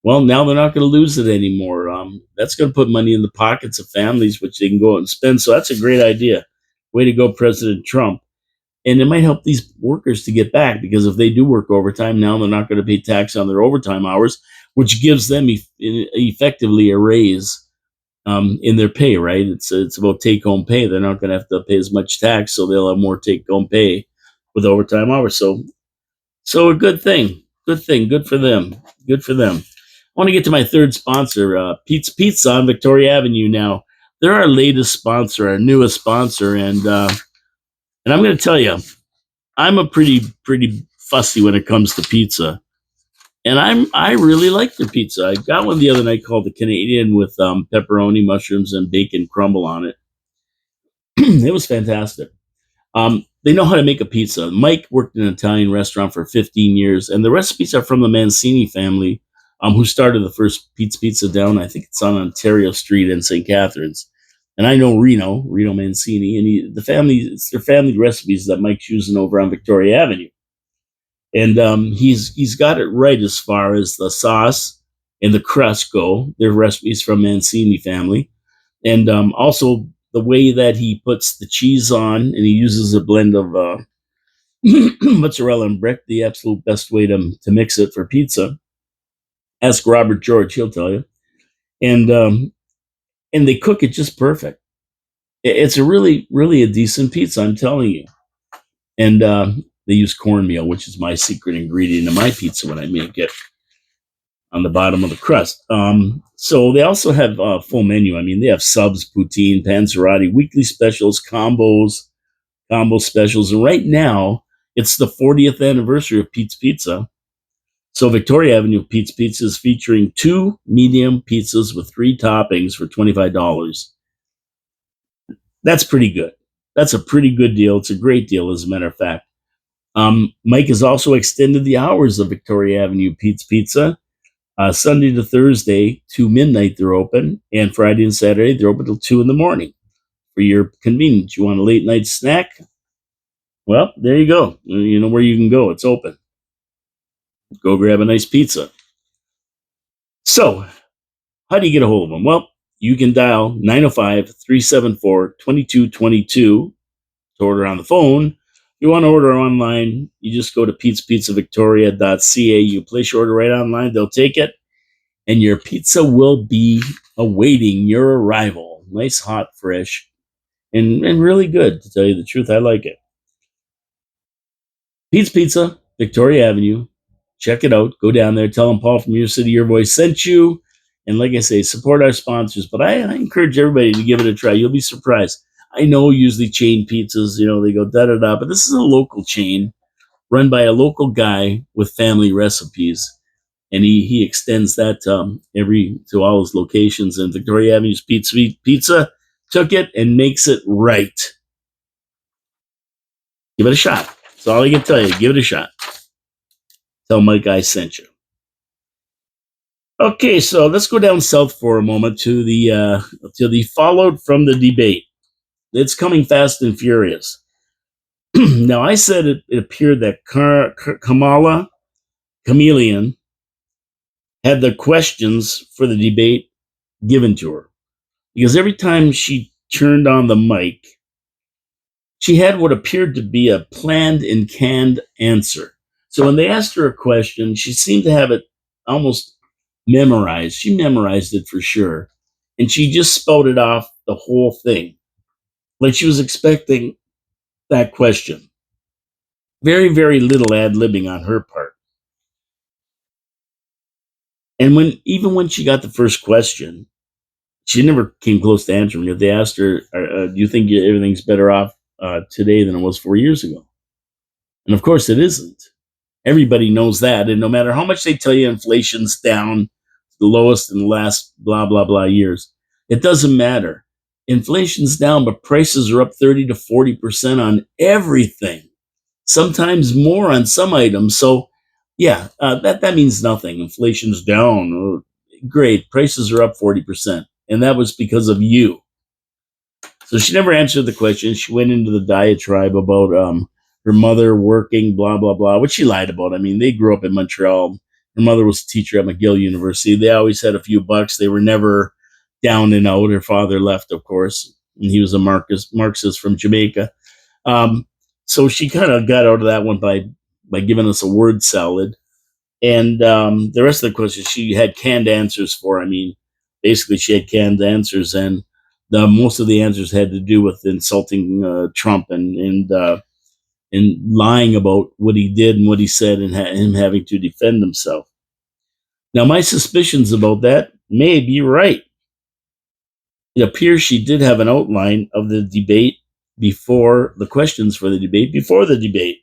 Well, now they're not going to lose it anymore. That's going to put money in the pockets of families, which they can go out and spend. So that's a great idea. Way to go, President Trump. And it might help these workers to get back because if they do work overtime, now they're not going to pay tax on their overtime hours, which gives them effectively a raise in their pay, right? It's about take home pay. They're not going to have to pay as much tax, so they'll have more take home pay with overtime hours. So a good thing, good for them, good for them. I want to get to my third sponsor, Pete's Pizza on Victoria Avenue. Now they're our latest sponsor, our newest sponsor, and I'm going to tell you, I'm a pretty fussy when it comes to pizza, and I really like their pizza. I got one the other night called the Canadian with pepperoni, mushrooms, and bacon crumble on it. It was fantastic. They know how to make a pizza. Mike worked in an Italian restaurant for 15 years, and the recipes are from the Mancini family, who started the first Pizza down. I think it's on Ontario Street in St. Catharines. And I know Reno Mancini, and it's their family recipes that Mike's using over on Victoria Avenue. And he's got it right as far as the sauce and the crust go. They're recipes from Mancini family, and also the way that he puts the cheese on, and he uses a blend of mozzarella and brick, the absolute best way to mix it for pizza. Ask Robert George; he'll tell you. And and they cook it just perfect. It's a really a decent pizza, I'm telling you. And they use cornmeal, which is my secret ingredient in my pizza when I make it on the bottom of the crust. So they also have a full menu. I mean, they have subs, poutine, panzerotti, weekly specials, combo specials. And right now, it's the 40th anniversary of Pete's Pizza. So Victoria Avenue Pete's Pizza is featuring 2 medium pizzas with 3 toppings for $25. That's pretty good. That's a pretty good deal. It's a great deal, as a matter of fact. Mike has also extended the hours of Victoria Avenue Pete's Pizza. Sunday to Thursday to midnight they're open, and Friday and Saturday they're open till 2 in the morning for your convenience. You want a late night snack? Well, there you go. You know where you can go. It's open. Go grab a nice pizza. So, how do you get a hold of them? Well, you can dial 905-374-2222 to order on the phone. If you want to order online, you just go to petespizzavictoria.ca. You place your order right online. They'll take it, and your pizza will be awaiting your arrival. Nice, hot, fresh, and really good, to tell you the truth. I like it. Pete's Pizza, Victoria Avenue, check it out. Go down there. Tell them Paul from Your City, Your Voice sent you. And like I say, support our sponsors. But I encourage everybody to give it a try. You'll be surprised. I know usually chain pizzas, they go da da da, but this is a local chain run by a local guy with family recipes, and he extends that to all his locations. And Victoria Avenue's Pizza took it and makes it right. Give it a shot. That's all I can tell you. Give it a shot. Tell Mike I sent you. Okay, so let's go down south for a moment to the fallout from the debate. It's coming fast and furious. Now, I said it appeared that Kamala Chameleon had the questions for the debate given to her, because every time she turned on the mic, she had what appeared to be a planned and canned answer. So when they asked her a question, she seemed to have it almost memorized. She memorized it for sure. And she just spouted off the whole thing like she was expecting that question. Very, very little ad-libbing on her part. And even when she got the first question, she never came close to answering it. They asked her, do you think everything's better off today than it was 4 years ago? And of course it isn't. Everybody knows that. And no matter how much they tell you inflation's down, the lowest in the last blah, blah, blah years, it doesn't matter. Inflation's down, but prices are up 30 to 40% on everything, sometimes more on some items. So, yeah, that means nothing. Inflation's down. Oh, great. Prices are up 40%. And that was because of you. So she never answered the question. She went into the diatribe about her mother working, blah, blah, blah, which she lied about. I mean, they grew up in Montreal. Her mother was a teacher at McGill University. They always had a few bucks. They were never down and out. Her father left, of course, and he was a Marxist from Jamaica. So she kind of got out of that one by giving us a word salad. And the rest of the questions she had canned answers for. I mean, basically she had canned answers, and most of the answers had to do with insulting Trump and lying about what he did and what he said, and him having to defend himself. Now, my suspicions about that may be right. It appears she did have an outline of the debate before the questions for the debate before the debate.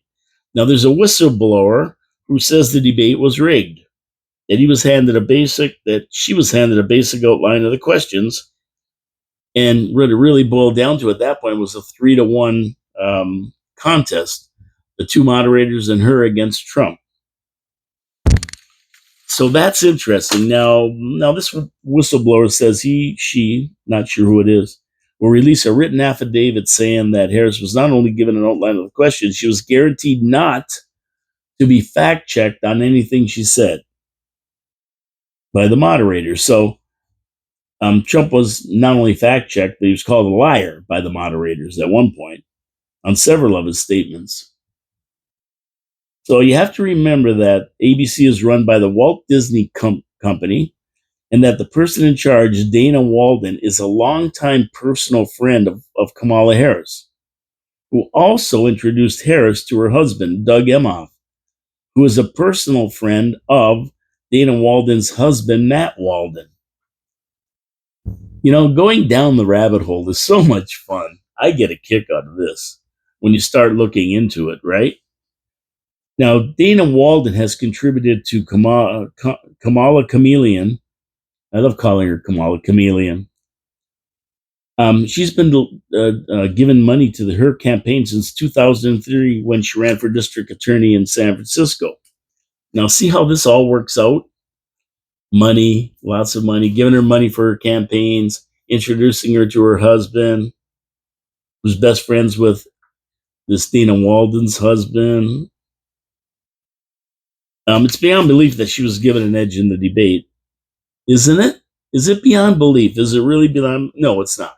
Now, there's a whistleblower who says the debate was rigged, that she was handed a basic outline of the questions, and what it really boiled down to at that point was a 3-1 contest, the two moderators and her against Trump. So that's interesting. Now this whistleblower says she, not sure who it is, will release a written affidavit saying that Harris was not only given an outline of the question, she was guaranteed not to be fact-checked on anything she said by the moderator. So Trump was not only fact-checked, but he was called a liar by the moderators at one point on several of his statements. So you have to remember that ABC is run by the Walt Disney Company, and that the person in charge, Dana Walden, is a longtime personal friend of Kamala Harris, who also introduced Harris to her husband, Doug Emhoff, who is a personal friend of Dana Walden's husband, Matt Walden. Going down the rabbit hole is so much fun. I get a kick out of this when you start looking into it, right? Now, Dana Walden has contributed to Kamala Chameleon. I love calling her Kamala Chameleon. She's been given money to her campaign since 2003 when she ran for district attorney in San Francisco. Now, see how this all works out? Money, lots of money, giving her money for her campaigns, introducing her to her husband, who's best friends with this Dana Walden's husband. It's beyond belief that she was given an edge in the debate, isn't it? Is it beyond belief? Is it really beyond? No, it's not.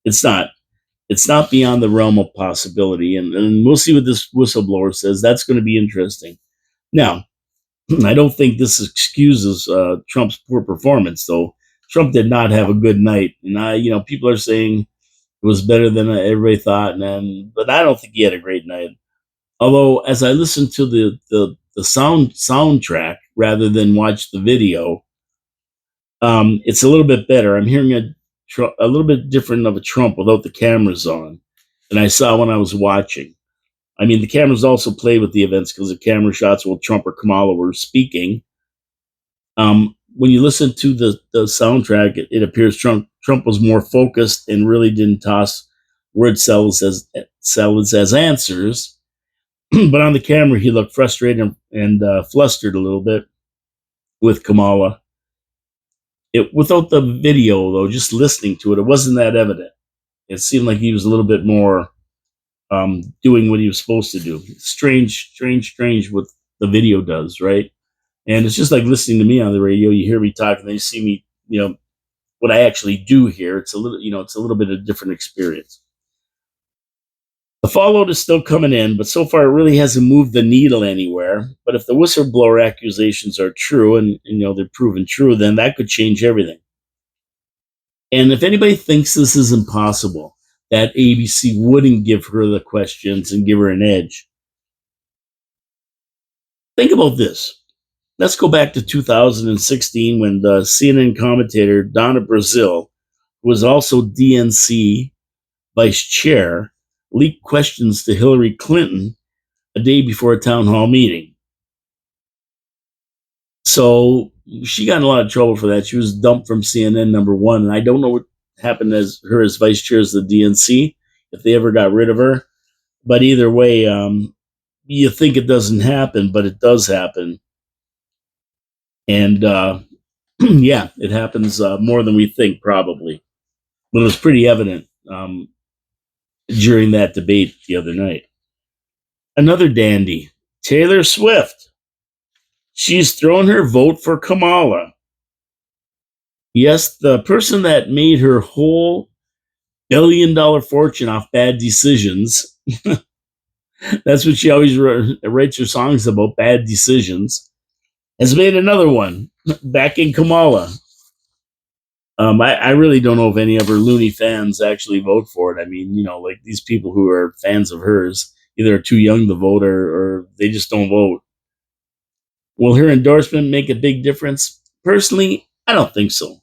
It's not. It's not beyond the realm of possibility. And we'll see what this whistleblower says. That's going to be interesting. Now, I don't think this excuses Trump's poor performance, though. Trump did not have a good night. And people are saying it was better than everybody thought. But I don't think he had a great night. Although, as I listened to the the soundtrack rather than watch the video, it's a little bit better. I'm hearing a little bit different of a Trump without the cameras on than I saw when I was watching. I mean, the cameras also play with the events because the camera shots while Trump or Kamala were speaking. When you listen to the soundtrack, it appears Trump was more focused and really didn't toss word salads as answers. But on the camera, he looked frustrated and flustered a little bit with Kamala. Without the video, though, just listening to it, it wasn't that evident. It seemed like he was a little bit more doing what he was supposed to do. Strange what the video does, right? And it's just like listening to me on the radio. You hear me talk, and then you see me, what I actually do here. It's a little, it's a little bit of a different experience. The fallout is still coming in, but so far it really hasn't moved the needle anywhere. But if the whistleblower accusations are true, and they're proven true, then that could change everything. And if anybody thinks this is impossible, that ABC wouldn't give her the questions and give her an edge, think about this. Let's go back to 2016 when the CNN commentator Donna Brazil, who was also DNC vice chair, leaked questions to Hillary Clinton a day before a town hall meeting. So she got in a lot of trouble for that. She was dumped from CNN, number one. And I don't know what happened as vice chair of the DNC, if they ever got rid of her. But either way, you think it doesn't happen, but it does happen. And yeah, it happens more than we think, probably. But it was pretty evident during that debate the other night. Another dandy, Taylor Swift. She's thrown her vote for Kamala. Yes, the person that made her whole billion-dollar fortune off bad decisions. That's what she always writes her songs about, bad decisions. Has made another one, backing Kamala. I really don't know if any of her loony fans actually vote for it. I mean, like these people who are fans of hers either are too young to vote or they just don't vote. Will her endorsement make a big difference? Personally, I don't think so.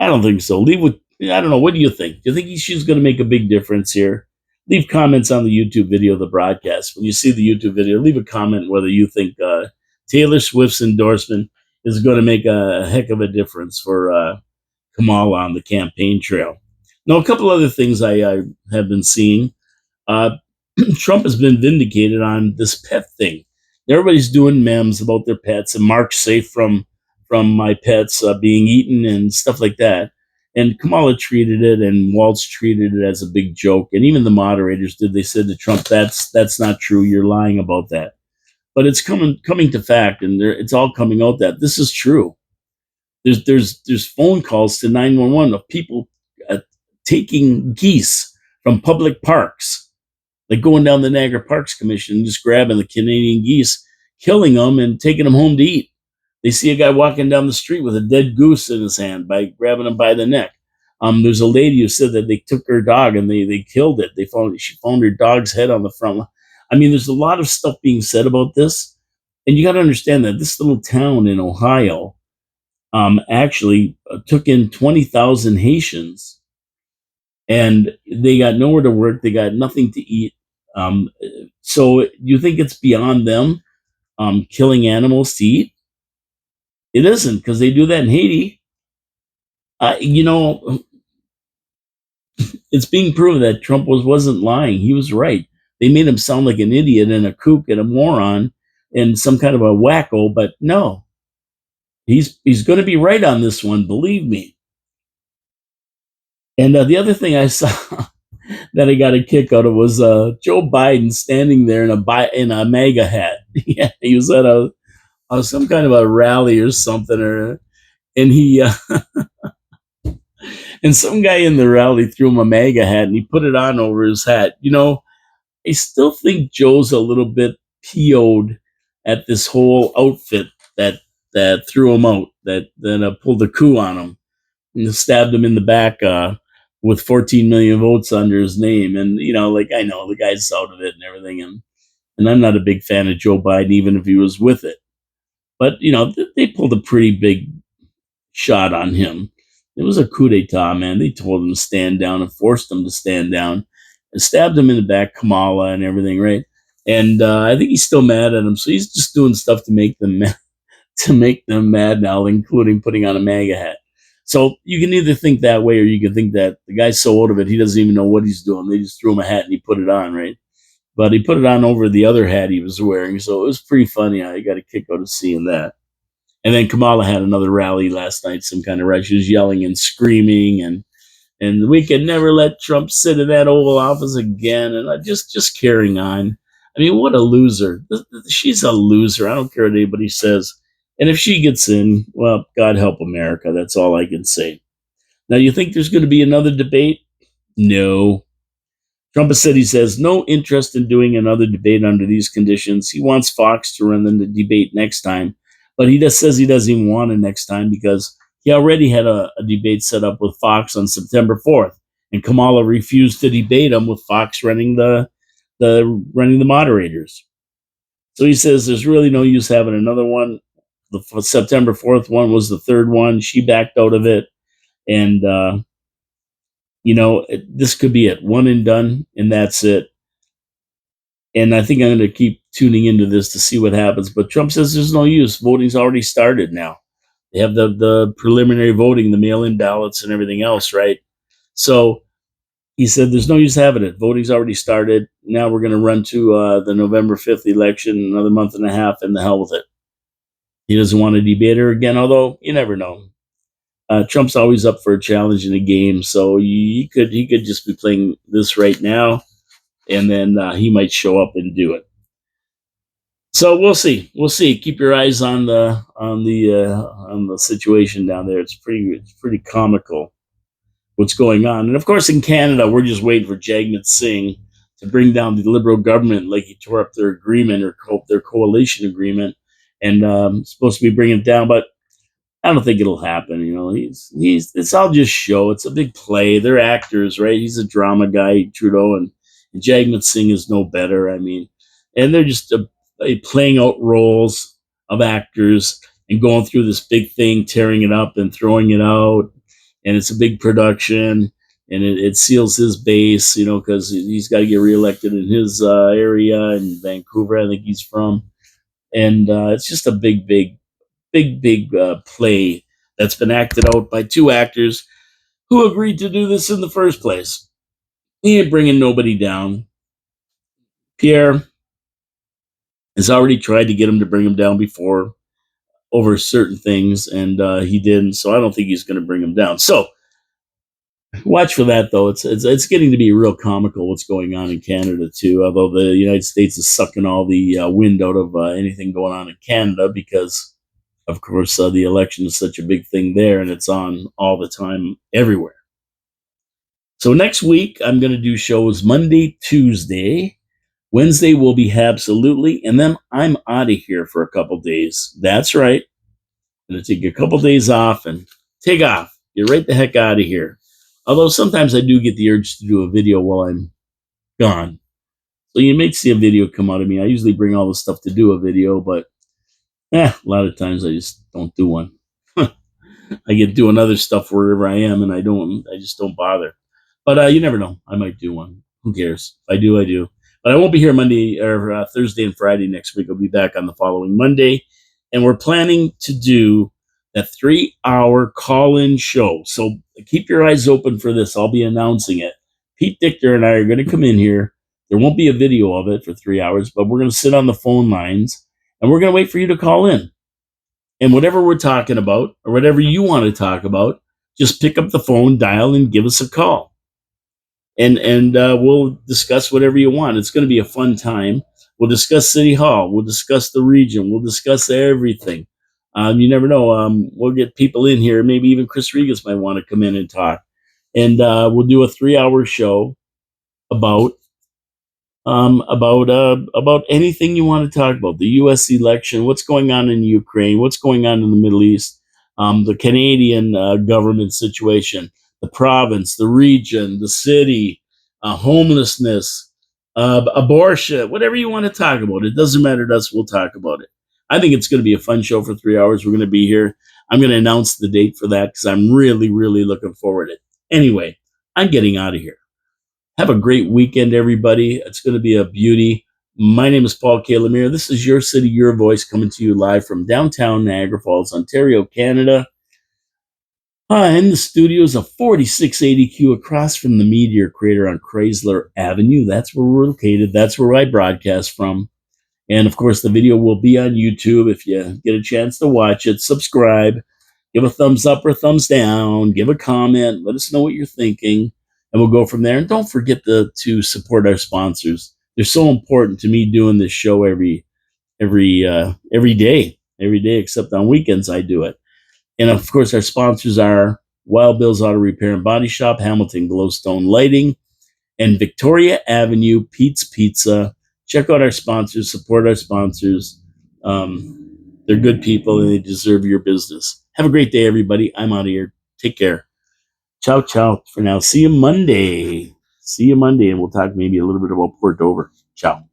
I don't know. What do you think? Do you think she's going to make a big difference here? Leave comments on the YouTube video of the broadcast. When you see the YouTube video, leave a comment whether you think Taylor Swift's endorsement is going to make a heck of a difference for Kamala on the campaign trail. Now, a couple other things I have been seeing. Trump has been vindicated on this pet thing. Everybody's doing memes about their pets, and Mark's safe from my pets being eaten and stuff like that. And Kamala treated it, and Waltz treated it as a big joke, and even the moderators did. They said to Trump, "That's not true. You're lying about that." But it's coming to fact, and it's all coming out that this is true. There's phone calls to 911 of people taking geese from public parks, like going down the Niagara Parks Commission and just grabbing the Canadian geese, killing them, and taking them home to eat. They see a guy walking down the street with a dead goose in his hand by grabbing him by the neck. There's a lady who said that they took her dog and they killed it. She found her dog's head on the front. I mean, there's a lot of stuff being said about this, and you got to understand that this little town in Ohio actually took in 20,000 Haitians, and they got nowhere to work. They got nothing to eat. So you think it's beyond them killing animals to eat? It isn't, because they do that in Haiti. It's being proven that Trump wasn't lying. He was right. They made him sound like an idiot and a kook and a moron and some kind of a wacko, but no. He's going to be right on this one, believe me. And the other thing I saw that I got a kick out of was Joe Biden standing there in a MAGA hat. Yeah, he was at some kind of a rally or something, and he and some guy in the rally threw him a MAGA hat, and he put it on over his hat. I still think Joe's a little bit PO'd at this whole outfit that threw him out, that pulled the coup on him and stabbed him in the back with 14 million votes under his name. And, I know the guy's out of it and everything. And I'm not a big fan of Joe Biden, even if he was with it. But, they pulled a pretty big shot on him. It was a coup d'etat, man. They told him to stand down and forced him to stand down and stabbed him in the back, Kamala and everything, right? And I think he's still mad at him. So he's just doing stuff to make them mad, to make them mad now, including putting on a MAGA hat. So you can either think that way or you can think that the guy's so old of it, he doesn't even know what he's doing. They just threw him a hat and he put it on, right? But he put it on over the other hat he was wearing. So it was pretty funny. I got a kick out of seeing that. And then Kamala had another rally last night, some kind of rally. She was yelling and screaming, and we can never let Trump sit in that Oval Office again. And just carrying on. I mean, what a loser! She's a loser. I don't care what anybody says. And if she gets in, well, God help America. That's all I can say. Now, you think there's going to be another debate? No. Trump has said he has no interest in doing another debate under these conditions. He wants Fox to run the debate next time, but he just says he doesn't even want it next time because he already had a debate set up with Fox on September 4th, and Kamala refused to debate him with Fox running the moderators. So he says there's really no use having another one. The September 4th one was the third one. She backed out of it, and this could be it. One and done, and that's it. And I think I'm going to keep tuning into this to see what happens. But Trump says there's no use. Voting's already started now. They have the preliminary voting, the mail-in ballots, and everything else, right? So he said there's no use having it. Voting's already started. Now we're going to run to the November 5th election, another month and a half, and the hell with it. He doesn't want to debate her again, although you never know. Trump's always up for a challenge in a game, so he could just be playing this right now, and then he might show up and do it. So we'll see. We'll see. Keep your eyes on the situation down there. It's pretty comical what's going on, and of course in Canada we're just waiting for Jagmeet Singh to bring down the Liberal government, like he tore up their agreement or their coalition agreement, and supposed to be bringing it down, but I don't think it'll happen. It's all just show. It's a big play. They're actors, right? He's a drama guy, Trudeau, and Jagmeet Singh is no better. I mean, and they're just playing out roles of actors and going through this big thing, tearing it up and throwing it out. And it's a big production, and it seals his base, because he's got to get reelected in his area in Vancouver, I think he's from. And it's just a big play that's been acted out by two actors who agreed to do this in the first place. He ain't bringing nobody down. Pierre has already tried to get him to bring him down before over certain things, and he didn't. So I don't think he's going to bring him down. So watch for that, though. It's getting to be real comical what's going on in Canada too. Although the United States is sucking all the wind out of anything going on in Canada because, of course, the election is such a big thing there, and it's on all the time everywhere. So next week, I'm going to do shows Monday, Tuesday. Wednesday will be Absolutely, and then I'm out of here for a couple days. That's right. I'm going to take a couple days off and take off. Get right the heck out of here. Although sometimes I do get the urge to do a video while I'm gone. So you may see a video come out of me. I usually bring all the stuff to do a video, but a lot of times I just don't do one. I get doing other stuff wherever I am, and I just don't bother. But you never know. I might do one. Who cares? If I do, I do. But I won't be here Monday or Thursday and Friday next week. I'll be back on the following Monday. And we're planning to do that 3-hour call-in show. So keep your eyes open for this. I'll be announcing it. Pete Dichter and I are going to come in here. There won't be a video of it for 3 hours, but we're going to sit on the phone lines, and we're going to wait for you to call in. And whatever we're talking about, or whatever you want to talk about, just pick up the phone, dial, and give us a call. And we'll discuss whatever you want. It's going to be a fun time. We'll discuss City Hall. We'll discuss the region. We'll discuss everything. You never know. We'll get people in here. Maybe even Chris Regas might want to come in and talk. And we'll do a 3-hour show about anything you want to talk about. The U.S. election, what's going on in Ukraine, what's going on in the Middle East, the Canadian government situation, the province, the region, the city, homelessness, abortion, whatever you want to talk about. It doesn't matter to us. We'll talk about it. I think it's going to be a fun show for 3 hours. We're going to be here. I'm going to announce the date for that because I'm really, really looking forward to it. Anyway, I'm getting out of here. Have a great weekend, everybody. It's going to be a beauty. My name is Paul K. Lemire. This is Your City, Your Voice, coming to you live from downtown Niagara Falls, Ontario, Canada. In the studios of 4680Q across from the Meteor Crater on Chrysler Avenue. That's where we're located. That's where I broadcast from. And of course, the video will be on YouTube. If you get a chance to watch it, subscribe, give a thumbs up or thumbs down, give a comment, let us know what you're thinking, and we'll go from there. And don't forget to support our sponsors. They're so important to me doing this show every day, except on weekends I do it. And of course, our sponsors are Wild Bill's Auto Repair and Body Shop, Hamilton Glowstone Lighting, and Victoria Avenue Pete's Pizza. Check out our sponsors, support our sponsors. They're good people and they deserve your business. Have a great day, everybody. I'm out of here. Take care. Ciao, ciao for now. See you Monday. And we'll talk maybe a little bit about Port Dover. Ciao.